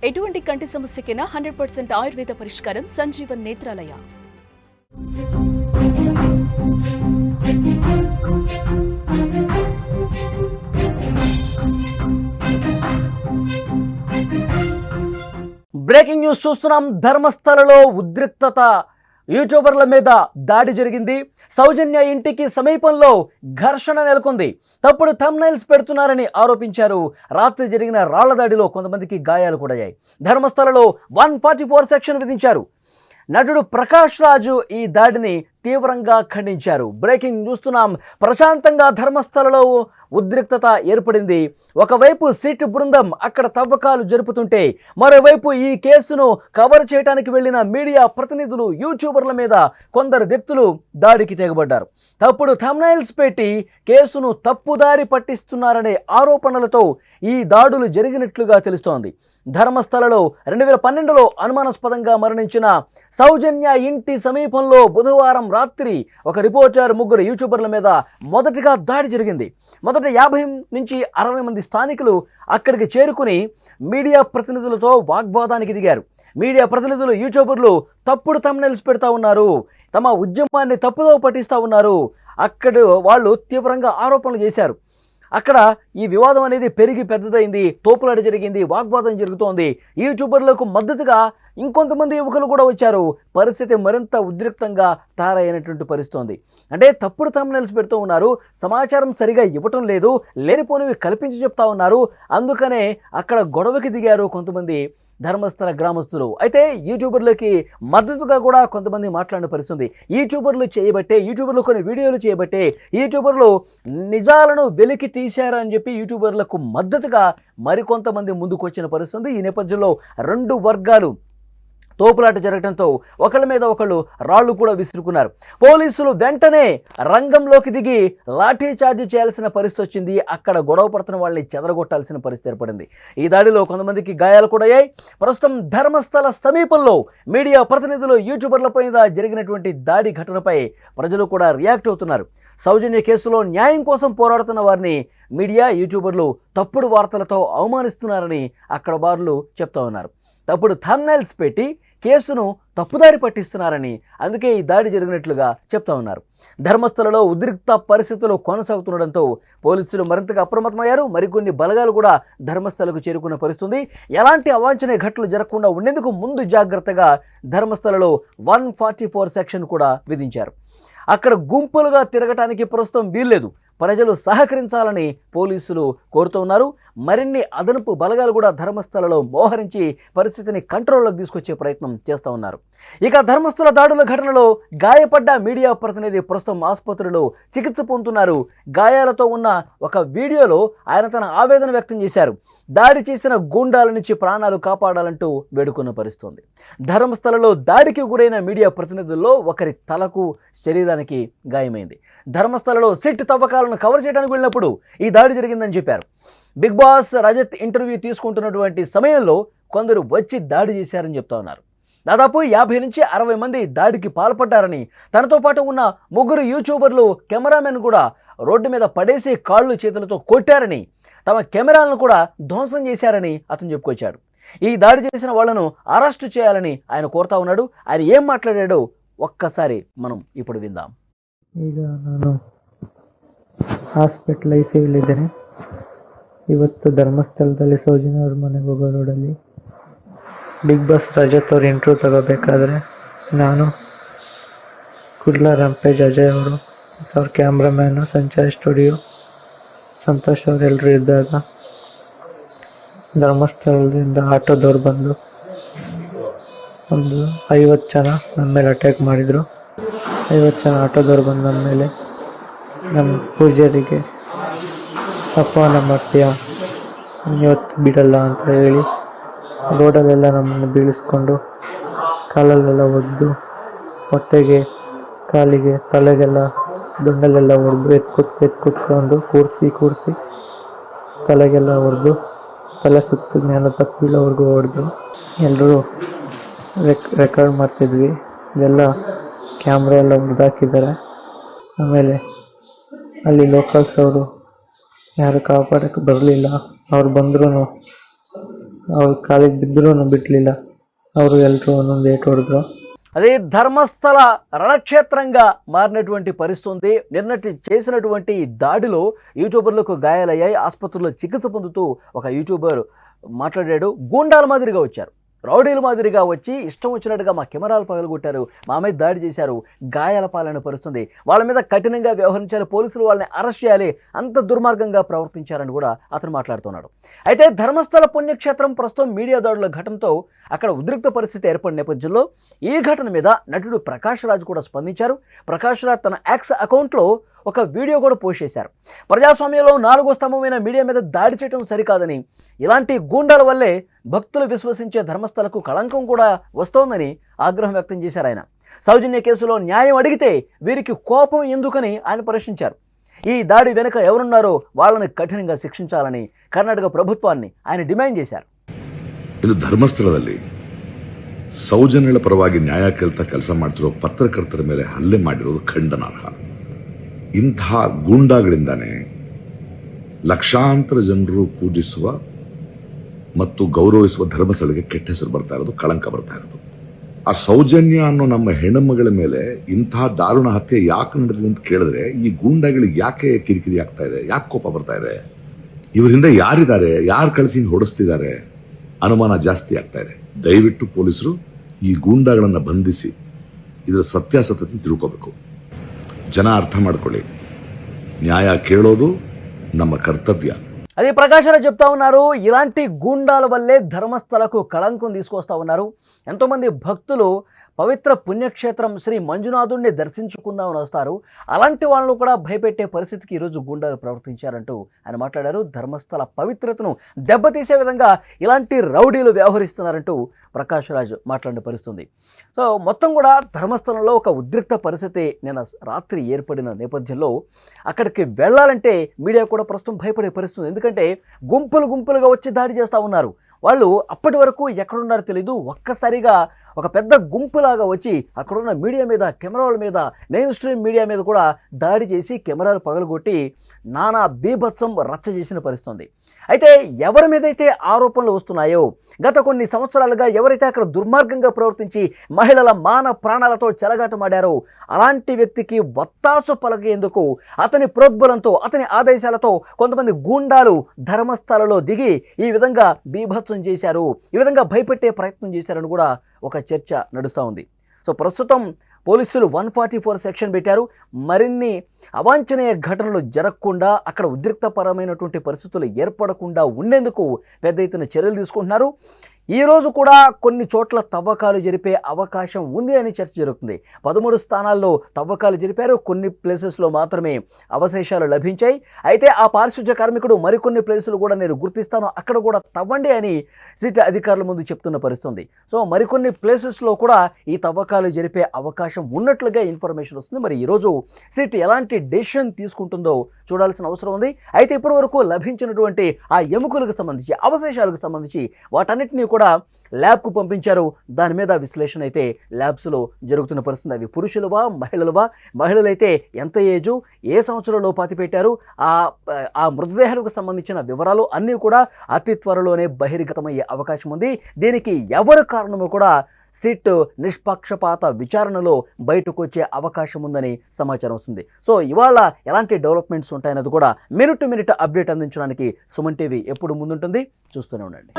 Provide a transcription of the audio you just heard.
ఎటువంటి కంటి సమస్యకైనా 100% ఆయుర్వేద పరిష్కారం సంజీవన్ నేత్రాలయ. బ్రేకింగ్ న్యూస్ చూస్తున్నాం. ధర్మస్థలలో ఉద్రిక్తత, యూట్యూబర్ల మీద దాడి జరిగింది. సౌజన్య ఇంటికి సమీపంలో ఘర్షణ నెలకొంది. తప్పుడు థంబ్నైల్స్ పెడుతున్నారని ఆరోపించారు. రాత్రి జరిగిన రాళ్ల దాడిలో కొంతమందికి గాయాలు కూడా అయ్యాయి. ధర్మస్థలలో 144 సెక్షన్ విధించారు. నటుడు ప్రకాష్ రాజు ఈ దాడిని తీవ్రంగా ఖండించారు. బ్రేకింగ్ చూస్తున్నాం. ప్రశాంతంగా ధర్మస్థలలో ఉద్రిక్తత ఏర్పడింది. ఒకవైపు సిట్ బృందం అక్కడ తవ్వకాలు జరుపుతుంటే, మరోవైపు ఈ కేసును కవర్ చేయడానికి వెళ్లిన మీడియా ప్రతినిధులు, యూట్యూబర్ల మీద కొందరు వ్యక్తులు దాడికి తెగబడ్డారు. తప్పుడు థంబ్నైల్స్ పెట్టి కేసును తప్పుదారి పట్టిస్తున్నారనే ఆరోపణలతో ఈ దాడులు జరిగినట్లుగా తెలుస్తోంది. ధర్మస్థలలో 2012లో అనుమానాస్పదంగా మరణించిన సౌజన్య ఇంటి సమీపంలో బుధవారం రాత్రి ఒక రిపోర్టర్, 3 యూట్యూబర్ల మీద మొదటిగా దాడి జరిగింది. మొదట 50 నుంచి 60 మంది స్థానికులు అక్కడికి చేరుకుని మీడియా ప్రతినిధులతో వాగ్వాదానికి దిగారు. మీడియా ప్రతినిధులు, యూట్యూబర్లు తప్పుడు థంబ్నైల్స్ పెడతా ఉన్నారు, తమ ఉద్యమాన్ని తప్పుదో పట్టిస్తూ ఉన్నారు. అక్కడ వాళ్ళు తీవ్రంగా ఆరోపణలు చేశారు. అక్కడ ఈ వివాదం అనేది పెరిగి పెద్దదైంది, తోపులాట జరిగింది, వాగ్వాదం జరుగుతోంది. యూట్యూబర్లకు మద్దతుగా ఇంకొంతమంది యువకులు కూడా వచ్చారు. పరిస్థితి మరింత ఉద్రిక్తంగా తయారైనటువంటి పరిస్థితి. అంటే తప్పుడు థంబ్నైల్స్ పెడుతూ ఉన్నారు, సమాచారం సరిగా ఇవ్వటం లేదు, లేనిపోనివి కల్పించి చెప్తా ఉన్నారు. అందుకనే అక్కడ గొడవకి దిగారు కొంతమంది ధర్మస్థల గ్రామస్తులు. అయితే యూట్యూబర్లకి మద్దతుగా కూడా కొంతమంది మాట్లాడిన పరిస్థితి. యూట్యూబర్లు చేయబట్టే, యూట్యూబర్లు కొన్ని వీడియోలు చేయబట్టే యూట్యూబర్లు నిజాలను వెలికి తీశారని చెప్పి యూట్యూబర్లకు మద్దతుగా మరికొంతమంది ముందుకు వచ్చిన పరిస్థితి. ఈ నేపథ్యంలో 2 వర్గాలు తోపులాట జరగడంతో ఒకళ్ళ మీద ఒకళ్ళు రాళ్లు కూడా విసురుకున్నారు. పోలీసులు వెంటనే రంగంలోకి దిగి లాఠీ చార్జ్ చేయాల్సిన పరిస్థితి వచ్చింది. అక్కడ గొడవ పడుతున్న వాళ్ళని చెదరగొట్టాల్సిన పరిస్థితి ఏర్పడింది. ఈ దాడిలో కొంతమందికి గాయాలు కూడా అయ్యాయి. ప్రస్తుతం ధర్మస్థల సమీపంలో మీడియా ప్రతినిధులు, యూట్యూబర్లపై జరిగినటువంటి దాడి ఘటనపై ప్రజలు కూడా రియాక్ట్ అవుతున్నారు. సౌజన్య కేసులో న్యాయం కోసం పోరాడుతున్న వారిని మీడియా, యూట్యూబర్లు తప్పుడు వార్తలతో అవమానిస్తున్నారని అక్కడ వారు చెప్తా ఉన్నారు. తప్పుడు థంబ్నైల్స్ పెట్టి కేసును తప్పుదారి పట్టిస్తున్నారని, అందుకే ఈ దాడి జరిగినట్లుగా చెప్తా ఉన్నారు. ధర్మస్థలలో ఉద్రిక్త పరిస్థితులు కొనసాగుతుండడంతో పోలీసులు మరింతగా అప్రమత్తమయ్యారు. మరికొన్ని బలగాలు కూడా ధర్మస్థలకు చేరుకున్న పరిస్థితి. ఎలాంటి అవాంఛనీయ ఘటనలు జరగకుండా ఉండేందుకు ముందు జాగ్రత్తగా ధర్మస్థలలో 144 సెక్షన్ కూడా విధించారు. అక్కడ గుంపులుగా తిరగటానికి ప్రస్తుతం వీల్లేదు. ప్రజలు సహకరించాలని పోలీసులు కోరుతున్నారు. మరిన్ని అదనపు బలగాలు కూడా ధర్మస్థలలో మోహరించి పరిస్థితిని కంట్రోల్లోకి తీసుకొచ్చే ప్రయత్నం చేస్తూ ఉన్నారు. ఇక ధర్మస్థల దాడుల ఘటనలో గాయపడ్డ మీడియా ప్రతినిధి ప్రస్తుతం ఆసుపత్రిలో చికిత్స పొందుతున్నారు. గాయాలతో ఉన్న ఒక వీడియోలో ఆయన తన ఆవేదన వ్యక్తం చేశారు. దాడి చేసిన గూండాల నుంచి ప్రాణాలు కాపాడాలంటూ వేడుకున్న పరిస్థితి. ధర్మస్థలలో దాడికి గురైన మీడియా ప్రతినిధుల్లో ఒకరి తలకు, శరీరానికి గాయమైంది. ధర్మస్థలలో సిట్ తవ్వకాలను కవర్ చేయడానికి వెళ్ళినప్పుడు ఈ దాడి జరిగిందని చెప్పారు. బిగ్ బాస్ రజత్ ఇంటర్వ్యూ తీసుకుంటున్నటువంటి సమయంలో కొందరు వచ్చి దాడి చేశారని చెప్తా ఉన్నారు. దాదాపు 50 నుంచి 60 మంది దాడికి పాల్పడ్డారని, తనతో పాటు ఉన్న 3 యూట్యూబర్లు, కెమెరామెన్ కూడా రోడ్డు మీద పడేసి కాళ్ళు చేతులతో కొట్టారని, తమ కెమెరాలను కూడా ధ్వంసం చేశారని అతను చెప్పుకొచ్చాడు. ఈ దాడి చేసిన వాళ్లను అరెస్టు చేయాలని ఆయన కోరుతా ఉన్నాడు. ఆయన ఏం మాట్లాడాడో ఒక్కసారి మనం ఇప్పుడు విందాం. ಈಗ ನಾನು ಹಾಸ್ಪಿಟಲೈಸಲ್ಲಿದ್ದೇನೆ. ಇವತ್ತು ಧರ್ಮಸ್ಥಳದಲ್ಲಿ ಸೌಜನ್ಯ ಅವ್ರ ಮನೆಗೆ ಹೋಗೋ ರೋಡಲ್ಲಿ ಬಿಗ್ ಬಾಸ್ ರಜತ್ ಅವ್ರ ಇಂಟ್ರ್ಯೂ ತಗೋಬೇಕಾದ್ರೆ ನಾನು, ಕುಡ್ಲ ರಂಪೇಜ್, ಅಜಯ್ ಅವರು, ಅವ್ರ ಕ್ಯಾಮ್ರಾಮ್ಯಾನು, ಸಂಚಾರ್ ಸ್ಟುಡಿಯೋ, ಸಂತೋಷ್ ಅವರೆಲ್ಲರೂ ಇದ್ದಾಗ ಧರ್ಮಸ್ಥಳದಿಂದ ಆಟೋದವ್ರು ಬಂದು ಒಂದು 50 ಜನ ನನ್ನ ಮೇಲೆ ಅಟ್ಯಾಕ್ ಮಾಡಿದರು. 50 ಜನ ಆಟೋದವ್ರು ಬಂದ ನನ್ನ ಮೇಲೆ, ನಮ್ಮ ಪೂಜಾರಿಗೆ ಅಪಮಾನ ಮಾಡ್ತೀಯ, ಇವತ್ತು ಬಿಡಲ್ಲ ಅಂತ ಹೇಳಿ ರೋಡಲ್ಲೆಲ್ಲ ನಮ್ಮನ್ನು ಬೀಳಿಸ್ಕೊಂಡು ಕಾಲಲ್ಲೆಲ್ಲ ಒದ್ದು, ಹೊಟ್ಟೆಗೆ, ಕಾಲಿಗೆ, ತಲೆಗೆಲ್ಲ ದುಂಡಲ್ಲೆಲ್ಲ ಹೊಡೆದು ಎತ್ಕೂತ್ಕೊಂಡು ಕೂರಿಸಿ ತಲೆಗೆಲ್ಲ ಹೊಡೆದು, ತಲೆ ಸುತ್ತು ಜ್ಞಾನ ತಪ್ಪಿಲ್ಲವರೆಗೂ ಹೊಡೆದು. ಎಲ್ಲರೂ ರೆಕಾರ್ಡ್ ಮಾಡ್ತಿದ್ವಿ. ಇದೆಲ್ಲ ಕ್ಯಾಮ್ರಾ ಎಲ್ಲ ಮುರಿದಾಕಿದ್ದಾರೆ. ಆಮೇಲೆ ಅಲ್ಲಿ ಲೋಕಲ್ಸ್ ಅವರು ಯಾರು ಕಾಪಾಡೋಕ್ಕೆ ಬರಲಿಲ್ಲ. ಅವ್ರು ಬಂದ್ರೂ ಅವ್ರು ಕಾಲಿಗೆ ಬಿದ್ದರೂ ಬಿಡಲಿಲ್ಲ. ಅವರು ಎಲ್ಲರೂ ಒಂದೊಂದು ಏಟು ಹೊಡೆದ್ರು. అదే ధర్మస్థల రణక్షేత్రంగా మారినటువంటి పరిస్థితి ఉంది. నిన్నటి చేసినటువంటి దాడిలో యూట్యూబర్లకు గాయాలయ్యాయి. ఆసుపత్రిలో చికిత్స పొందుతూ ఒక యూట్యూబర్ మాట్లాడాడు. గూండాల మాదిరిగా వచ్చారు, రౌడీల మాదిరిగా వచ్చి ఇష్టం వచ్చినట్టుగా మా కెమెరాలు పగలగొట్టారు, మా మీద దాడి చేశారు, గాయాల పాలైన పరిస్థితుంది, వాళ్ళ మీద కఠినంగా వ్యవహరించాలి, పోలీసులు వాళ్ళని అరెస్ట్ చేయాలి, అంత దుర్మార్గంగా ప్రవర్తించారని కూడా అతను మాట్లాడుతున్నాడు. అయితే ధర్మస్థల పుణ్యక్షేత్రం ప్రస్తుతం మీడియా దాడుల ఘటనతో అక్కడ ఉద్రిక్త పరిస్థితి ఏర్పడిన నేపథ్యంలో ఈ ఘటన మీద నటుడు ప్రకాష్ రాజ్ కూడా స్పందించారు. ప్రకాష్ రాజ్ తన ఎక్స్ అకౌంట్లో ఒక వీడియో కూడా పోస్ట్ చేశారు. ప్రజాస్వామ్యంలో 4వ స్తంభమైన మీడియా మీద దాడి చేయడం సరికాదని, ఇలాంటి గూండాల వల్లే భక్తులు విశ్వసించే ధర్మస్థలకు కళంకం కూడా వస్తోందని ఆగ్రహం వ్యక్తం చేశారు ఆయన. సౌజన్య కేసులో న్యాయం అడిగితే వీరికి కోపం ఎందుకని ఆయన ప్రశ్నించారు. ఈ దాడి వెనుక ఎవరున్నారో వాళ్ళని కఠినంగా శిక్షించాలని కర్ణాటక ప్రభుత్వాన్ని ఆయన డిమాండ్ చేశారు. ಇನ್ನು ಧರ್ಮಸ್ಥಳದಲ್ಲಿ ಸೌಜನ್ಯಗಳ ಪರವಾಗಿ ನ್ಯಾಯ ಕೇಳ್ತಾ ಕೆಲಸ ಮಾಡ್ತಿರೋ ಪತ್ರಕರ್ತರ ಮೇಲೆ ಹಲ್ಲೆ ಮಾಡಿರೋದು ಖಂಡನಾರ್ಹ. ಇಂಥ ಗೂಂಡಾಗಳಿಂದಾನೇ ಲಕ್ಷಾಂತರ ಜನರು ಪೂಜಿಸುವ ಮತ್ತು ಗೌರವಿಸುವ ಧರ್ಮಸ್ಥಳಕ್ಕೆ ಕೆಟ್ಟ ಹೆಸರು ಬರ್ತಾ ಇರೋದು, ಕಳಂಕ ಬರ್ತಾ ಇರೋದು. ಆ ಸೌಜನ್ಯ ಅನ್ನೋ ನಮ್ಮ ಹೆಣ್ಣುಮಗಳ ಮೇಲೆ ಇಂತಹ ದಾರುಣ ಹತ್ಯೆ ಯಾಕೆ ನಡೆದಿದೆ ಅಂತ ಕೇಳಿದ್ರೆ ಈ ಗೂಂಡಾಗಳಿಗೆ ಯಾಕೆ ಕಿರಿಕಿರಿ ಆಗ್ತಾ ಇದೆ, ಯಾಕೆ ಕೋಪ ಬರ್ತಾ ಇದೆ, ಇವರಿಂದ ಯಾರಿದ್ದಾರೆ, ಯಾರು ಕಳಿಸಿ ಹೊಡೆಸ್ತಿದ್ದಾರೆ ಅನುಮಾನ ಜಾಸ್ತಿ ಆಗ್ತಾ ಇದೆ. ದಯವಿಟ್ಟು ಪೊಲೀಸರು ಈ ಗೂಂಡಾಗಳನ್ನ ಬಂಧಿಸಿ ಇದರ ಸತ್ಯಾಸತ್ಯತೆ ತಿಳ್ಕೋಬೇಕು. ಜನ ಅರ್ಥ ಮಾಡ್ಕೊಳ್ಳಿ, న్యాయ కేಳೋದು ನಮ್ಮ కర్తవ్య. అది ప్రకాశరావు చెప్తా ఉన్నారు. ఇలాంటి గూండాల వల్లే ధర్మస్థలకు కళంకం తీసుకొస్తా ఉన్నారు. ఎంతోమంది భక్తులు పవిత్ర పుణ్యక్షేత్రం శ్రీ మంజునాథుడిని దర్శించుకుందామని వస్తారు. అలాంటి వాళ్ళను కూడా భయపెట్టే పరిస్థితికి ఈరోజు గూండాలు ప్రవర్తించారంటూ ఆయన మాట్లాడారు. ధర్మస్థల పవిత్రతను దెబ్బతీసే విధంగా ఇలాంటి రౌడీలు వ్యవహరిస్తున్నారంటూ ప్రకాష్ రాజ్ మాట్లాడిన పరిస్థితుంది. సో మొత్తం కూడా ధర్మస్థలంలో ఒక ఉద్రిక్త పరిస్థితి నిన్న రాత్రి ఏర్పడిన నేపథ్యంలో అక్కడికి వెళ్ళాలంటే మీడియా కూడా ప్రస్తుతం భయపడే పరిస్థితుంది. ఎందుకంటే గుంపులుగా వచ్చి దాడి చేస్తూ ఉన్నారు. వాళ్ళు అప్పటి వరకు ఎక్కడున్నారో తెలీదు, ఒక్కసారిగా ఒక పెద్ద గుంపులాగా వచ్చి అక్కడున్న మీడియా మీద, కెమెరాల మీద, మెయిన్ స్ట్రీమ్ మీడియా మీద కూడా దాడి చేసి కెమెరాలు పగలగొట్టి నానా బీభత్సం రచ్చ చేసిన పరిస్థితుంది. అయితే ఎవరి మీదైతే ఆరోపణలు వస్తున్నాయో, గత కొన్ని సంవత్సరాలుగా ఎవరైతే అక్కడ దుర్మార్గంగా ప్రవర్తించి మహిళల మాన ప్రాణాలతో చెలగాటమాడారో అలాంటి వ్యక్తికి వత్తాసు పలకేందుకు అతని ప్రోద్బలంతో, అతని ఆదేశాలతో కొంతమంది గూండాలు ధర్మస్థలలో దిగి ఈ విధంగా బీభత్సం చేశారు, ఈ విధంగా భయపెట్టే ప్రయత్నం చేశారని కూడా ఒక చర్చ నడుస్తూ ఉంది. సో ప్రస్తుతం పోలీసులు 144 సెక్షన్ పెట్టారు. మరిన్ని అవాంఛనీయ ఘటనలు జరగకుండా, అక్కడ ఉద్రిక్తపరమైనటువంటి పరిస్థితులు ఏర్పడకుండా ఉండేందుకు పెద్ద ఎత్తున చర్యలు తీసుకుంటున్నారు. ఈరోజు కూడా కొన్ని చోట్ల తవ్వకాలు జరిపే అవకాశం ఉంది అని చర్చ జరుగుతుంది. 13 స్థానాల్లో తవ్వకాలు జరిపారు, కొన్ని ప్లేసెస్లో మాత్రమే అవశేషాలు లభించాయి. అయితే ఆ పారిశుధ్య కార్మికుడు మరికొన్ని ప్లేసులు కూడా నేను గుర్తిస్తాను, అక్కడ కూడా తవ్వండి అని సిట్ అధికారుల ముందు చెప్తున్న పరిస్థితుంది. సో మరికొన్ని ప్లేసెస్లో కూడా ఈ తవ్వకాలు జరిపే అవకాశం ఉన్నట్లుగా ఇన్ఫర్మేషన్ వస్తుంది. మరి ఈరోజు సిట్ ఎలాంటి డెసిషన్ తీసుకుంటుందో చూడాల్సిన అవసరం ఉంది. అయితే ఇప్పటి వరకు లభించినటువంటి ఆ ఎముకలకు సంబంధించి, అవశేషాలకు సంబంధించి వాటన్నిటినీ కూడా ల్యాబ్కు పంపించారు. దాని మీద విశ్లేషణ అయితే ల్యాబ్స్లో జరుగుతున్న పరిస్థితి. అవి పురుషులువా, మహిళలువా, మహిళలైతే ఎంత ఏజు, ఏ సంవత్సరంలో పాతి పెట్టారు, ఆ మృతదేహాలకు సంబంధించిన వివరాలు అన్నీ కూడా అతి త్వరలోనే బహిర్గతమయ్యే అవకాశం ఉంది. దీనికి ఎవరు కారణమో కూడా సిట్ నిష్పక్షపాత విచారణలో బయటకు వచ్చే అవకాశం ఉందని సమాచారం వస్తుంది. సో ఇవాళ ఎలాంటి డెవలప్మెంట్స్ ఉంటాయన్నది కూడా మినిట్ టు మినిట్ అప్డేట్ అందించడానికి సుమన్ టీవీ ఎప్పుడు ముందుంటుంది. చూస్తూనే ఉండండి.